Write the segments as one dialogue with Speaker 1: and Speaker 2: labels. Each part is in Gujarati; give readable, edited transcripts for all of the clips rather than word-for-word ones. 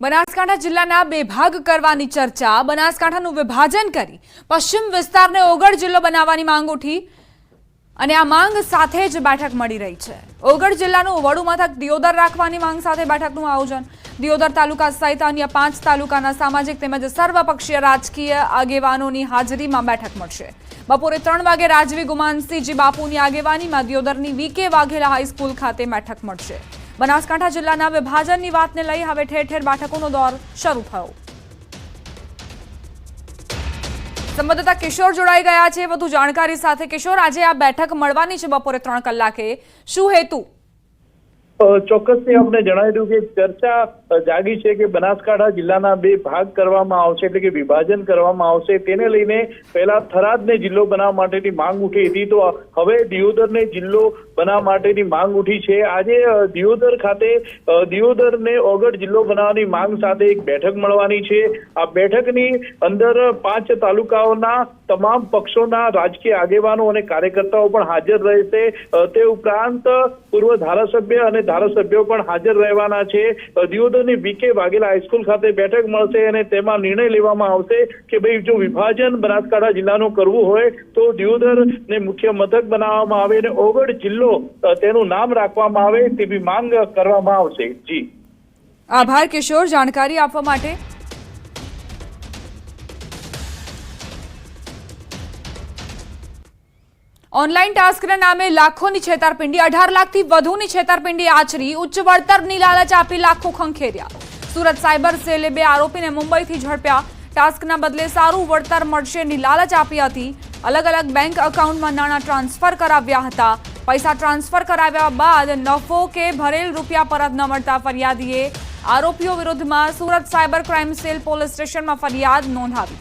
Speaker 1: બનાસકાંઠા જિલ્લાના બે ભાગ કરવાની ચર્ચા, બનાસકાંઠાનું વિભાજન કરી પશ્ચિમ વિસ્તારને ઓગળ જિલ્લો બનાવવાની માંગ ઉઠી અને આ માંગ સાથે જ બેઠક મળી રહી છે। ઓગળ જિલ્લાનું વડુ મથક દિયોદર રાખવાની માંગ સાથે બેઠકનું આયોજન। દિયોદર તાલુકા સહિત અન્ય 5 તાલુકાના સામાજિક તેમજ સર્વપક્ષીય રાજકીય આગેવાનોની હાજરીમાં બેઠક મળશે। બપોરે 3 વાગે રાજવી ગુમાનસિંહજી બાપુની આગેવાનીમાં દિયોદરની વીકે વાઘેલા હાઈસ્કૂલ ખાતે બેઠક મળશે। બનાસકાંઠા જિલ્લાના વિભાજનની વાતને લઈ હવે ઠેર ઠેર બેઠકોનો દોર શરૂ થયો। સંવાદદાતા કિશોર જોડાઈ ગયા છે વધુ જાણકારી સાથે। કિશોર, આજે આ બેઠક મળવાની છે બપોરે 3 કલાકે, શું હેતુ?
Speaker 2: ચોક્કસથી આપણે જણાવી દઉં કે ચર્ચા જાગી છે કે બનાસકાંઠા જિલ્લાના બે ભાગ કરવામાં આવશે, એટલે કે વિભાજન કરવામાં આવશે। તેને લઈને પહેલા થરાદને જિલ્લો બનાવવા માટેની માંગ ઉઠી હતી, તો હવે દિયોદરને જિલ્લો બનાવવા માટેની માંગ ઉઠી છે। આજે દિયોદર ખાતે દિયોદરને ઓગળ જિલ્લો બનાવવાની માંગ સાથે એક બેઠક મળવાની છે। આ બેઠકની અંદર 5 તાલુકાઓના તમામ પક્ષોના રાજકીય આગેવાનો અને કાર્યકર્તાઓ પણ હાજર રહેશે। તે ઉપરાંત પૂર્વ ધારાસભ્ય અને ધારાસભ્યો પણ હાજર રહેવાના છે। દિયોદરની વીકે વાઘેલા હાઈસ્કૂલ ખાતે બેઠક મળશે અને તેમાં નિર્ણય લેવામાં આવશે કે ભાઈ જો વિભાજન બનાસકાંઠા જિલ્લાનું કરવું હોય તો દિયોદરને મુખ્ય મથક બનાવવામાં આવે અને ઓગળ જિલ્લો તેનું નામ રાખવામાં આવે તેવી માંગ કરવામાં આવશે। જી
Speaker 1: આભાર કિશોર, જાણકારી આપવા માટે। ઓનલાઈન ટાસ્કના નામે લાખોની છેતરપિંડી, 18 લાખથી વધુની છેતરપિંડી આચરી ઉચ્ચ વળતરની લાલચ આપી લાખો ખંખેર્યા। સુરત સાયબર સેલે 2 આરોપીને મુંબઈથી ઝડપ્યા। ટાસ્કના બદલે સારું વળતર મળશેની લાલચ આપી હતી। અલગ અલગ બેંક એકાઉન્ટમાં નાણાં ટ્રાન્સફર કરાવ્યા હતા। પૈસા ટ્રાન્સફર કરાવ્યા બાદ નફો કે ભરેલ રૂપિયા પરત ન મળતા ફરિયાદીએ આરોપીઓ વિરુદ્ધમાં Surat cyber crime cell police સ્ટેશનમાં ફરિયાદ નોંધાવી।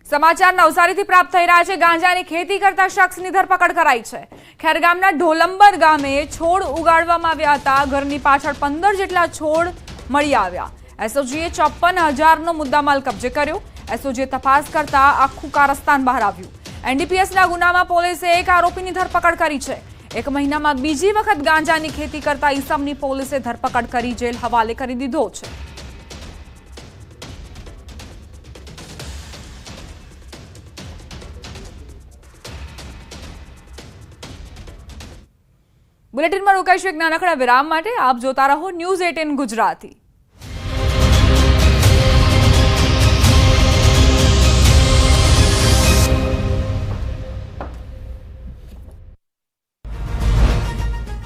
Speaker 1: સમાચાર નવસારીથી પ્રાપ્ત થઈ રહ્યા છે। ગાંજાની ખેતી કરતા શખ્સની ધરપકડ કરાઈ છે। ખેરગામના ઢોલંબર ગામે છોડ ઉગાડવામાં આવ્યા હતા। ઘરની પાછળ 15 જેટલા છોડ મળી આવ્યા। એસઓજીએ 54,000નો મુદ્દામાલ કબજે કર્યો। એસઓજીએ તપાસ કરતા આખું કારસ્તાન બહાર આવ્યું। એનડીપીએસના ગુનામાં પોલીસે એક આરોપીની ધરપકડ કરી છે। 1 મહિનામાં બીજી વખત ગાંજાની ખેતી કરતા ઈસમની પોલીસે ધરપકડ કરી જેલ હવાલે કરી દીધો છે। બુલેટિનમાં રોકાઈશું એક નાનકડા વિરામ માટે। આપ જોતા રહો ન્યૂઝ 18 ગુજરાતી।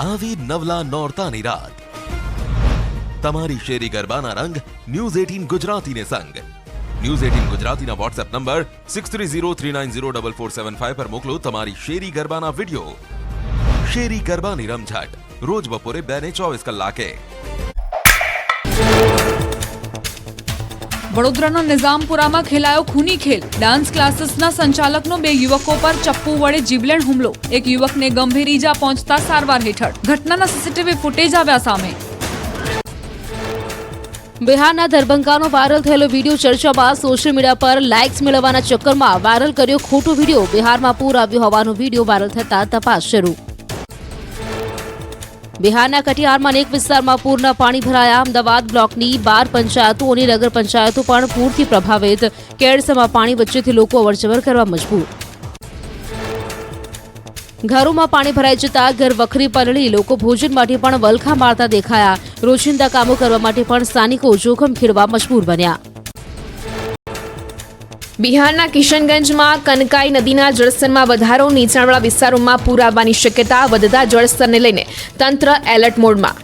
Speaker 3: આવી નવલા નોરતાની રાત, તમારી શેરી ગરબાના રંગ ન્યૂઝ 18 ગુજરાતીને સંગ। ન્યૂઝ 18 ગુજરાતીના વોટ્સએપ નંબર 6303904475 પર મોકલો તમારી શેરી ગરબાના વિડીયો। શેરી ગરબાની રમઝટ રોજ બપોરે 2:24 કલાકે।
Speaker 1: વડોદરાના નિઝામપુરામાં ખેલાયો ખૂની ખેલ। ડાન્સ ક્લાસીસના સંચાલકનો 2 યુવકો પર ચપ્પુ વડે જીવલેણ હુમલો। એક યુવકને ગંભીર ઈજા પહોંચતા સારવાર હેઠળ। ઘટનાના સીસીટીવી ફૂટેજ આવ્યા સામે।
Speaker 4: બિહારના દરભંગાનો વાયરલ થયેલો વિડીયો ચર્ચામાં। સોશિયલ મીડિયા પર લાઇક્સ મેળવવાના ચક્કરમાં વાયરલ કર્યો ખોટો વિડીયો। બિહારમાં પૂર આવ્યું હોવાનો વિડીયો વાયરલ થતા તપાસ શરૂ। બિહારના કટિહારમાં અનેક વિસ્તારમાં પૂરના પાણી ભરાયા। અમદાવાદ બ્લોકની 12 પંચાયતો અને નગર પંચાયતો પણ પૂરથી પ્રભાવિત। કેડસમાં પાણી વચ્ચેથી લોકો અવરજવર કરવા મજબૂર। ઘરોમાં પાણી ભરાઈ જતા ઘર વખરી પલળી। લોકો ભોજન માટે પણ વલખા મારતા દેખાયા। રોજિંદા કામો કરવા માટે પણ સ્થાનિકો જોખમ ખેડવા મજબૂર બન્યા।
Speaker 5: બિહારના કિશનગંજમાં કનકાઈ નદીના જળસ્તરમાં વધારો। નીચાણવાળા વિસ્તારોમાં પૂર આવવાની શક્યતા। વધતા જળસ્તરને લઈને તંત્ર એલર્ટ મોડમાં।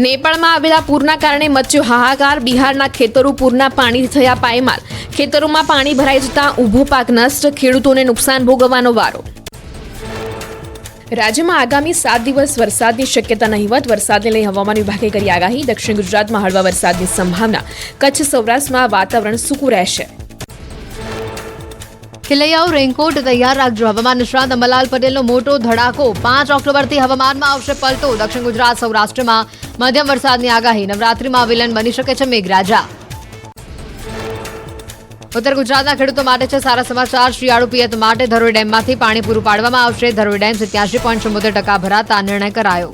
Speaker 5: નેપાળમાં આવેલા પૂરના કારણે મચ્યો હાહાકાર। બિહારના ખેતરો પૂરના પાણીથી થયા પાયમાલ। ખેતરોમાં પાણી ભરાઈ જતા ઊભો પાક નષ્ટ। ખેડૂતોને નુકસાન ભોગવવાનો વારો। રાજ્યમાં આગામી 7 દિવસ વરસાદની શક્યતા નહિવત। વરસાદને લઈ હવામાન વિભાગે કરી આગાહી। દક્ષિણ ગુજરાતમાં હળવા વરસાદની સંભાવના। કચ્છ સૌરાષ્ટ્રમાં વાતાવરણ સૂકું રહેશે।
Speaker 4: ખેલૈયાઓ રેનકોટ તૈયાર રાખજો। હવામાન નિષ્ણાત અંબાલાલ પટેલનો મોટો ધડાકો। 5 ઓક્ટોબરથી હવામાનમાં આવશે પલટો। દક્ષિણ ગુજરાત સૌરાષ્ટ્રમાં મધ્યમ વરસાદની આગાહી। નવરાત્રીમાં વિલન બની શકે છે મેઘરાજા।
Speaker 6: ઉત્તર ગુજરાતના ખેડૂતો માટે છે સારા સમાચાર. શિયાળુ પિયત માટે ધરોઈ ડેમમાંથી પાણી પૂરું પાડવામાં આવશે. ધરોઈ ડેમ 87.74% ભરાતા નિર્ણય કરાયો.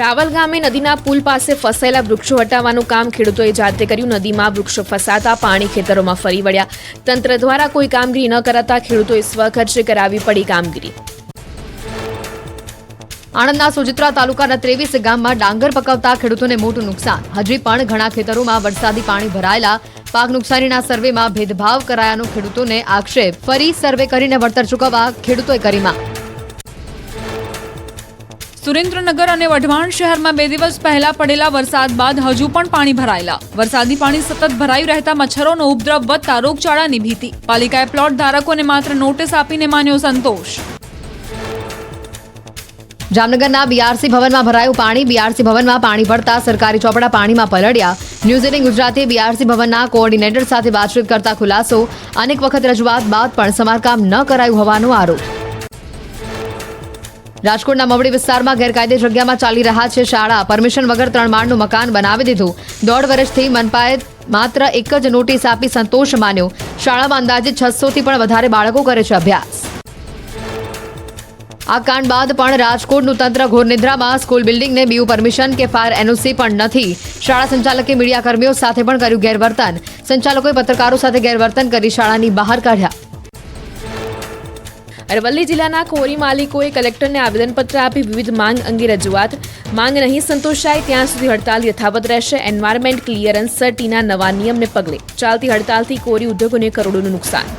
Speaker 5: રાવલ ગામે નદીના પુલ પાસે ફસાયેલા વૃક્ષો હટાવવાનું કામ ખેડૂતોએ જાતે કર્યું. નદીમાં વૃક્ષો ફસાતા પાણી ખેતરોમાં ફરી વળ્યા. તંત્ર દ્વારા કોઈ કામગીરી ન કરાતા ખેડૂતોએ સ્વખર્ચે કરાવી પડી કામગીરી.
Speaker 6: આણંદના સોજિત્રા તાલુકાના 23 ગામમાં ડાંગર પકવતા ખેડૂતોને મોટું નુકસાન. હજી પણ ઘણા ખેતરોમાં વરસાદી પાણી ભરાયેલા. પાક નુકસાનીના સર્વેમાં ભેદભાવ કરાયાનો ખેડૂતોને આક્ષેપ. ફરી સર્વે કરીને વળતર ચૂકવવા ખેડૂતોએ કરી માંગ.
Speaker 1: સુરેન્દ્રનગર અને વઢવાણ શહેરમાં 2 દિવસ પહેલા પડેલા વરસાદ બાદ હજુ પણ પાણી ભરાયેલા. વરસાદી પાણી સતત ભરાયું રહેતા મચ્છરોનો ઉપદ્રવ વધતા રોગચાળાની ભીતિ. પાલિકાએ પ્લોટ ધારકોને માત્ર નોટિસ આપીને માન્યો સંતોષ.
Speaker 6: જામનગરના બીઆરસી ભવનમાં ભરાયું પાણી. બીઆરસી ભવનમાં પાણી ભરતા સરકારી ચોપડા પાણીમાં પલળ્યા. ન્યૂઝ 18 ગુજરાતે બીઆરસી ભવનના કોઓર્ડિનેટર સાથે વાતચીત કરતા ખુલાસો. અનેક વખત રજૂઆત બાદ પણ સમારકામ ન કરાયું હોવાનો આરોપ. રાજકોટના મવડી વિસ્તારમાં ગેરકાયદે જગ્યામાં ચાલી રહ્યા છે શાળા. પરમિશન વગર 3 માળનું મકાન બનાવી દીધું. 1.5 વર્ષથી મનપાએ માત્ર એક જ નોટિસ આપી સંતોષ માન્યો. શાળામાં અંદાજે 600 થી પણ વધારે બાળકો કરે છે અભ્યાસ. આ કાંડ બાદ પણ રાજકોટનું તંત્ર ઘોર નિદ્રામાં. સ્કૂલ બિલ્ડિંગને બીયુ પરમિશન કે ફાયર એનઓસી પણ નથી. શાળા સંચાલકે મીડિયા કર્મીઓ સાથે પણ કર્યું ગેરવર્તન. સંચાલકોએ પત્રકારો સાથે ગેરવર્તન કરી શાળાની બહાર કાઢ્યા.
Speaker 5: અરવલ્લી જિલ્લાના કોરી માલિકોએ કલેક્ટરને આવેદનપત્ર આપી વિવિધ માંગ અંગે રજૂઆત. માંગ નહીં સંતોષાય ત્યાં સુધી હડતાલ યથાવત રહેશે. એન્વાયરમેન્ટ ક્લિયરન્સ સર્ટીના નવા નિયમને પગલે ચાલતી હડતાલથી કોરી ઉદ્યોગોને કરોડોનું નુકસાન.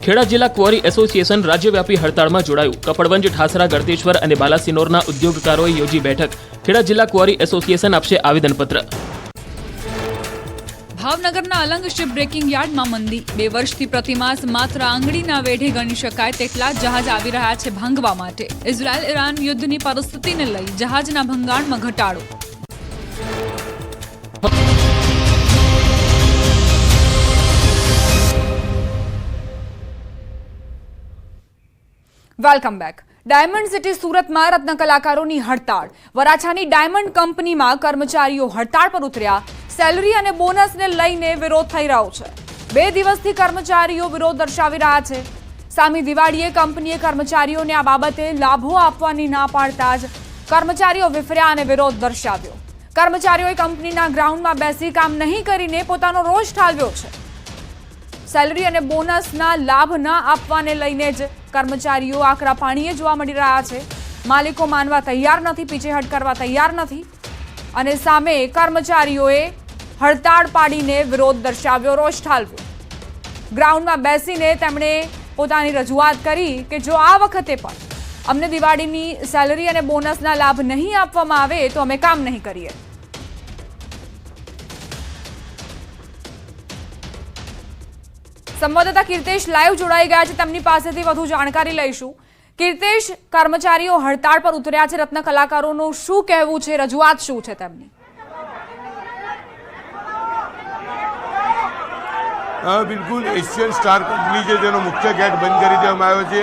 Speaker 7: ખેડા જિલ્લા ક્વોરી એસોસિએશન રાજ્યવ્યાપી હડતાળમાં જોડાયું. કપડવંજ, ઠાસરા, ગળતેશ્વર અને બાલાસિનોરના ઉદ્યોગકારોએ યોજી બેઠક. ખેડા જિલ્લા ક્વોરી એસોસિએશન આપશે આવેદનપત્ર.
Speaker 1: ભાવનગરના અલંગ શિપ બ્રેકિંગ યાર્ડમાં મંદી. 2 વર્ષથી પ્રતિમાસ માત્ર આંગળીના વેઢે ગણી શકાય તેટલા જહાજ આવી રહ્યા છે ભાંગવા માટે. ઇઝરાયલ ઈરાન યુદ્ધની પરિસ્થિતિને લઈ જહાજના ભંગાણમાં ઘટાડો. Welcome back. ડાયમંડ સિટી સુરતમાં રત્ન કલાકારોની હડતાળ. વરાછાની ડાયમંડ કંપનીમાં કર્મચારીઓ હડતાળ પર ઉતર્યા. સેલરી અને બોનસને લઈને વિરોધ થઈ રહ્યો છે. 2 દિવસથી કર્મચારીઓ વિરોધ દર્શાવી રહ્યા છે. સામી દિવાળીએ કંપનીએ કર્મચારીઓને આ બાબતે લાભો આપવાની ના પાડતા જ કર્મચારીઓ વિફર્યા અને વિરોધ દર્શાવ્યો. કર્મચારીઓએ કંપનીના ગ્રાઉન્ડમાં બેસી કામ નહીં કરીને પોતાનો રોષ ઠાલવ્યો છે. સેલરી અને બોનસના લાભ ન આપવાને લઈને જ કર્મચારીઓ આકરા પાણીએ જોવા મળી રહ્યા છે. માલિકો માનવા તૈયાર નથી, પીછેહટ કરવા તૈયાર નથી અને સામે કર્મચારીઓએ હડતાળ પાડીને વિરોધ દર્શાવ્યો, રોષ ઠાલવ્યો. ગ્રાઉન્ડમાં બેસીને તેમણે પોતાની રજૂઆત કરી કે જો આ વખતે પણ અમને દિવાળીની સેલરી અને બોનસના લાભ નહીં આપવામાં આવે તો અમે કામ નહીં કરીએ. સંવાદદાતા કીર્તેશ લાઈવ જોડાઈ ગયા છે. તેમની પાસેથી વધુ જાણકારી લઈશું. કીર્તેશ, કર્મચારીઓ હડતાળ પર ઉતર્યા છે. રત્ન કલાકારોનું શું કહેવું છે, રજૂઆત શું છે તેમની?
Speaker 8: બિલકુલ એશિયન સ્ટાર કંપની છે જેનો મુખ્ય ગેટ બંધ કરી દેવામાં આવ્યો છે.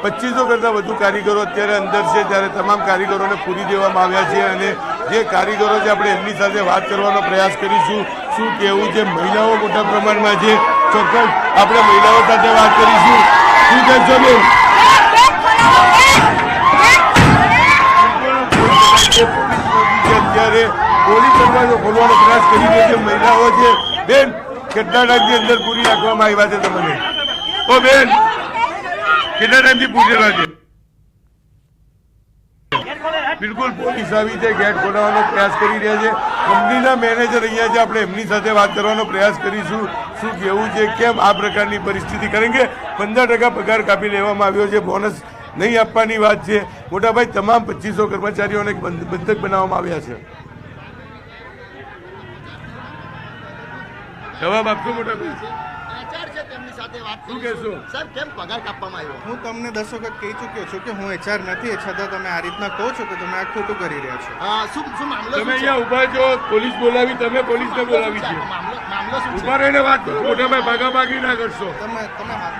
Speaker 8: 2500 કરતાં વધુ કારીગરો અત્યારે અંદર છે, ત્યારે તમામ કારીગરોને પૂરી દેવામાં આવ્યા છે અને જે કારીગરો છે આપણે એમની સાથે વાત કરવાનો પ્રયાસ કરીશું. શું કહેવું છે, મહિલાઓ મોટા પ્રમાણમાં છે, ચોક્કસ આપણે મહિલાઓ સાથે વાત કરીશું. શું કહેશો બેન? અત્યારે પોલીસ દરવાજો ખોલવાનો પ્રયાસ કરી રહી છે. મહિલાઓ છે. બેન, કેટલા ટાઈમની અંદર પૂરી રાખવામાં આવ્યા છે તમને? ઓ બેન, કેટલા ટાઈમથી પૂછેલા છે? બિલકુલ પોલીસ આવી છે, ગેટ ખોલાવવાનો પ્રયાસ કરી રહ્યા છે. કંપનીના મેનેજર અહીંયા છે, આપણે એમની સાથે વાત કરવાનો પ્રયાસ કરીશું. શું કહેવું છે, કેમ આ પ્રકારની પરિસ્થિતિ? કારણ કે 15% પગાર કાપી લેવામાં આવ્યો છે, બોનસ નહીં આપવાની વાત છે. મોટાભાઈ, તમામ 2500 કર્મચારીઓને બંધક બનાવવામાં આવ્યા છે. જવાબ આપશો મોટાભાઈ? શું કહેશો?
Speaker 9: સાહેબ, કેમ પગાર કાપવામાં આવ્યો?
Speaker 10: હું તમને 10 વખત કહી ચૂક્યો છું કે હું HR નથી, છતાં તમે આ રીતના કહો છો તો તમે આ ખોટું કરી રહ્યા છો.
Speaker 9: શું મામલો?
Speaker 8: તમે અહીંયા ઉભા છો, પોલીસ બોલાવી, તમે પોલીસને બોલાવી છે.
Speaker 9: મામલો શું?
Speaker 8: ઉભા રહીને વાત કરો મોટાભાઈ, ભાગાભાગી ના કરશો.
Speaker 10: તમે હાથ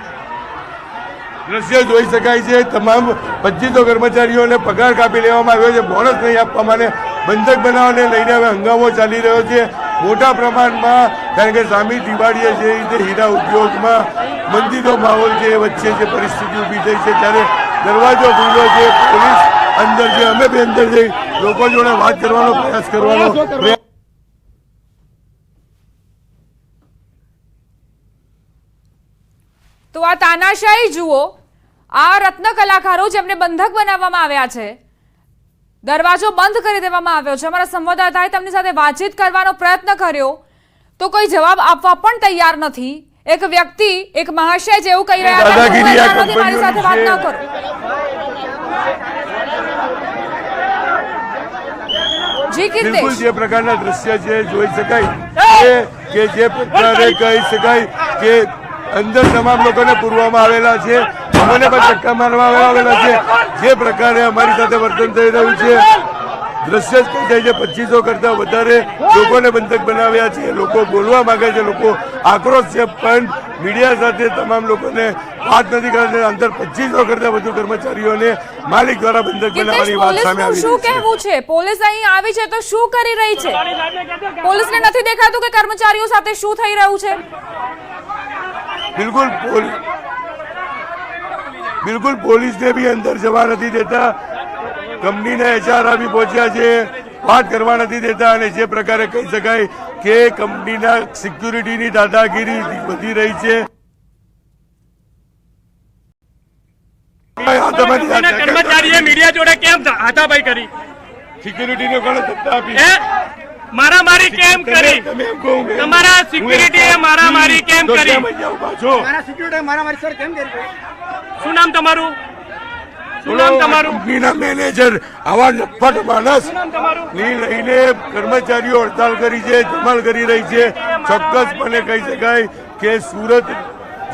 Speaker 8: દ્રશ્ય જોઈ શકાય છે. તમામ 2500 કર્મચારીઓને પગાર કાપી લેવામાં આવ્યો છે, બોનસ નહીં આપવા માટે બંધક બનાવવાને લઈને હવે હંગામો ચાલી રહ્યો છે. મોટા પ્રમાણમાં, કારણ કે સામી દિવાળીએ જે રીતે હીરા ઉદ્યોગમાં મંદીનો માહોલ છે, વચ્ચે જે પરિસ્થિતિ ઊભી થઈ છે, ત્યારે દરવાજો ખુલ્લો છે, પોલીસ અંદર છે, અમે બી અંદર જઈ લોકો જોડે વાત કરવાનો પ્રયાસ કરવાનો
Speaker 1: તો આ તાનાશાહી જુઓ, આ રત્ન કલાકારો જેમને બંધક બનાવવામાં આવ્યા છે, દરવાજો બંધ કરી દેવામાં આવ્યો છે. અમારા સંવાદદાતાએ તેમની સાથે વાતચીત કરવાનો પ્રયત્ન કર્યો તો કોઈ જવાબ આપવા પણ તૈયાર નથી. એક વ્યક્તિ, એક મહાશય જેવું કહી રહ્યા હતા, મારી સાથે વાત ન કરો. જી
Speaker 8: બિલકુલ
Speaker 1: કીર્તેશ,
Speaker 8: જે પ્રકારના દ્રશ્ય છે જોઈ શકાય કે જે પ્રકારે કહી શકાય કે અંદર તમામ લોકોને પૂરવામાં આવેલા છે, અમને પણ ધક્કા મારવામાં આવેલા છે. જે પ્રકારે અમારી સાથે વર્તન થઈ રહ્યું છે, દ્રશ્ય જ કહી જાય છે. 2500 કરતા વધારે લોકોને બંધક બનાવ્યા છે. લોકો બોલવા માંગે છે, લોકો આક્રોશ છે, પણ મીડિયા સાથે તમામ લોકોને વાત નથી કરતા. અંદર 2500 કરતા વધુ કર્મચારીઓને માલિક દ્વારા બંધક બનાવવાની વાત સામે આવી
Speaker 1: શું
Speaker 8: રહી છે.
Speaker 1: કહેવું છે? પોલીસ અહીં આવી છે તો શું કરી રહી છે? પોલીસને નથી દેખાતું કે કર્મચારીઓ સાથે શું થઈ રહ્યું છે?
Speaker 8: બિલકુલ પોલીસને બી અંદર જવા નથી દેતા. કંપનીના HR આવી પહોંચ્યા છે, વાત કરવા નથી દેતા. અને જે પ્રકારે કહી શકાય કે કંપનીના સિક્યુરિટીની દાદાગીરી વધી રહી છે.
Speaker 11: કર્મચારીએ મીડિયા જોડે કેમ હાથાપાઈ કરી?
Speaker 8: સિક્યુરિટીને કોણે સત્તા આપી?
Speaker 11: મારામારી કેમ કરી? તમારા સિક્યુરિટીએ મારામારી કેમ કરી?
Speaker 9: મારા સિક્યુરિટી મારામારી સર કેમ કરી?
Speaker 11: શું નામ તમારું? શું નામ તમારું?
Speaker 8: કંપનીના મેનેજર આવા નફટ માણસ ની લઈને કર્મચારીઓ હડતાલ કરી છે, ધમાલ કરી રહી છે. ચોક્કસપણે કહી શકાય કે સુરત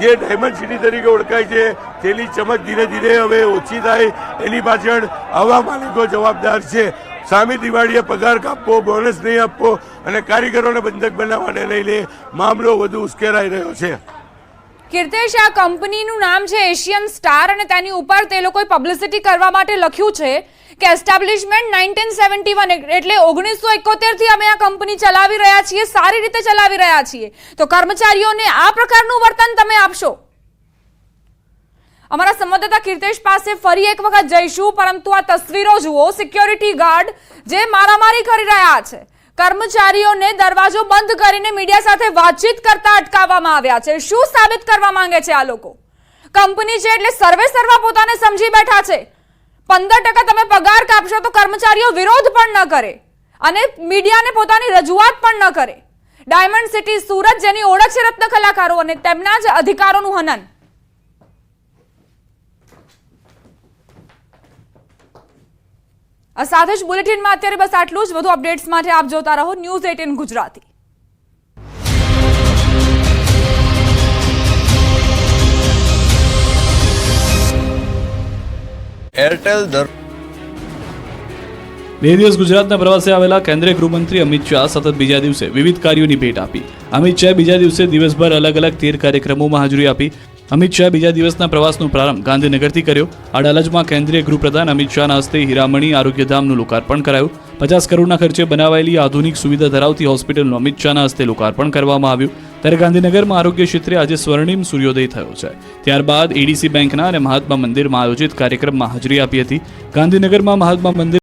Speaker 8: જે ડાયમંડ સિટી તરીકે ઓળખાય છે તેની ચમક ધીરે ધીરે હવે ઓછી થાય, એની પાછળ આવા માલિકો જવાબદાર છે. સામી દિવાળીએ પગાર કાપવો, બોનસ નહીં આપવો અને કારીગરોને બંધક બનાવવાને લઈને મામલો વધુ ઉશ્કેરાઈ રહ્યો છે.
Speaker 1: કીર્તેશ, આ કંપનીનું નામ છે એશિયન સ્ટાર અને તેની ઉપર તે લોકોએ પબ્લિસિટી કરવા માટે લખ્યું છે કે એસ્ટાબ્લિશમેન્ટ 1971, એટલે 1971 થી અમે આ કંપની ચલાવી રહ્યા છીએ, સારી રીતે ચલાવી રહ્યા છીએ. તો કર્મચારીઓને આ પ્રકારનું વર્તન તમે આપશો? અમારા સંવાદદાતા કીર્તેશ પાસે ફરી એક વખત જઈશું, પરંતુ આ તસવીરો જુઓ. સિક્યોરિટી ગાર્ડ જે મારામારી કરી રહ્યા છે, કર્મચારીઓને દરવાજો બંધ કરીને મીડિયા સાથે વાતચીત કરતા અટકાવવામાં આવ્યા છે. શું સાબિત કરવા માંગે છે આ લોકો? કંપની છે એટલે સર્વા પોતાને સમજી બેઠા છે. 15% તમે પગાર કાપશો તો કર્મચારીઓ વિરોધ પણ ન કરે અને મીડિયાને પોતાની રજૂઆત પણ ન કરે. ડાયમંડ સિટી સુરત, જેની ઓળખ છે રત્ન કલાકારો અને તેમના જ અધિકારોનું હનન. આ સાથે જ બુલેટિનમાં અત્યારે બસ આટલું જ. વધુ અપડેટ્સ માટે આપ જોતા રહો ન્યૂઝ 18 ગુજરાતી.
Speaker 12: એરટેલ
Speaker 13: 2 દિવસ ગુજરાતના પ્રવાસે આવેલા કેન્દ્રીય ગૃહમંત્રી અમિત શાહ સતત બીજા દિવસે વિવિધ કાર્યોની ભેટ આપી. અમિત શાહ બીજા દિવસે દિવસભર અલગ અલગ 13 કાર્યક્રમોમાં હાજરી આપી. અમિત શાહ બીજા દિવસના પ્રવાસનો પ્રારંભ ગાંધીનગરથી કર્યો. અડાલજમાં કેન્દ્રીય ગૃહપ્રધાન અમિત શાહના હસ્તે હીરામણી આરોગ્યધામનું લોકાર્પણ કરાયું. 50 કરોડના ખર્ચે બનાવાયેલી આધુનિક સુવિધા ધરાવતી હોસ્પિટલનું અમિત શાહના હસ્તે લોકાર્પણ કરવામાં આવ્યું. ત્યારે ગાંધીનગરમાં આરોગ્ય ક્ષેત્રે આજે સ્વર્ણિમ સૂર્યોદય થયો છે. ત્યારબાદ એડીસી બેંકના અને મહાત્મા મંદિરમાં આયોજિત કાર્યક્રમમાં હાજરી આપી હતી. ગાંધીનગરમાં મહાત્મા મંદિર